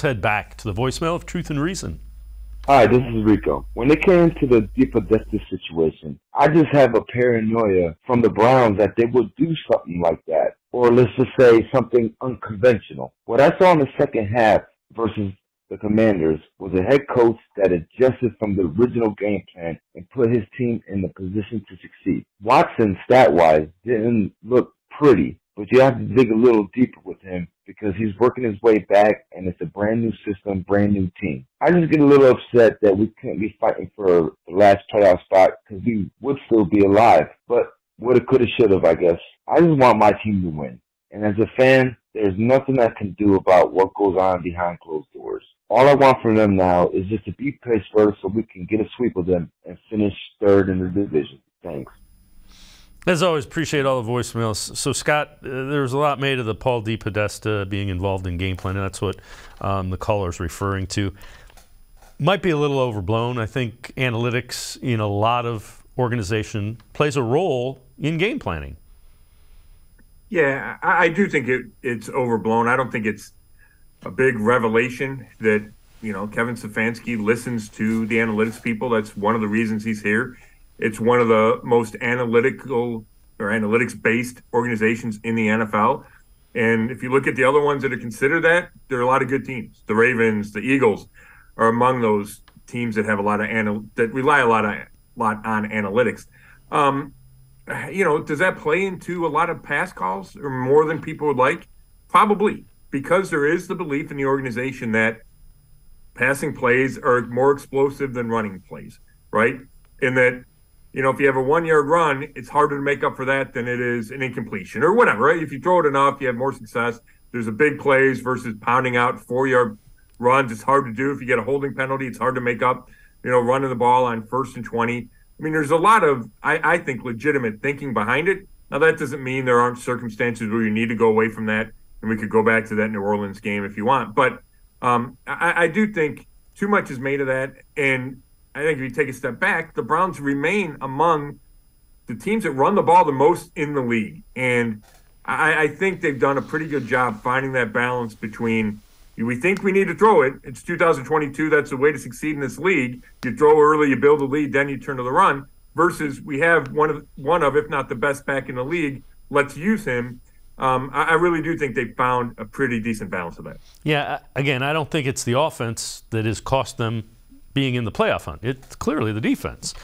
head back to the voicemail of Truth and Reason. Hi, this is Rico. When it came to the DePodesta situation, I just have a paranoia from the Browns that they would do something like that. Or let's just say something unconventional. What I saw in the second half versus the Commanders was a head coach that adjusted from the original game plan and put his team in the position to succeed. Watson, stat-wise, didn't look pretty, but you have to dig a little deeper with him because he's working his way back and it's a brand new system, brand new team. I just get a little upset that we couldn't be fighting for the last playoff spot because we would still be alive. But woulda, coulda, shoulda, I guess. I just want my team to win. And as a fan, there's nothing I can do about what goes on behind closed doors. All I want from them now is just to be placed first so we can get a sweep of them and finish third in the division. Thanks. As always, appreciate all the voicemails. So, Scott, there's a lot made of the Paul DePodesta being involved in game planning. That's what the caller's referring to. Might be a little overblown. I think analytics in a lot of organization plays a role in game planning. Yeah, I do think it's overblown. I don't think it's a big revelation that, Kevin Stefanski listens to the analytics people. That's one of the reasons he's here. It's one of the most analytical or analytics-based organizations in the NFL. And if you look at the other ones that are considered that, there are a lot of good teams. The Ravens, the Eagles are among those teams that have a lot of that rely a lot on analytics. Does that play into a lot of pass calls or more than people would like? Probably, because there is the belief in the organization that passing plays are more explosive than running plays, right? In that, if you have a 1-yard run, it's harder to make up for that than it is an incompletion or whatever, right? If you throw it enough, you have more success. There's a big plays versus pounding out 4-yard runs. It's hard to do. If you get a holding penalty, it's hard to make up, running the ball on 1st and 20. I mean, there's a lot of, I think, legitimate thinking behind it. Now, that doesn't mean there aren't circumstances where you need to go away from that, and we could go back to that New Orleans game if you want. But I do think too much is made of that, and I think if you take a step back, the Browns remain among the teams that run the ball the most in the league. And I think they've done a pretty good job finding that balance between we think we need to throw it. It's 2022. That's the way to succeed in this league. You throw early, you build a lead, then you turn to the run. Versus we have one of, if not the best back in the league. Let's use him. I really do think they found a pretty decent balance of that. Yeah, again, I don't think it's the offense that has cost them being in the playoff hunt. It's clearly the defense.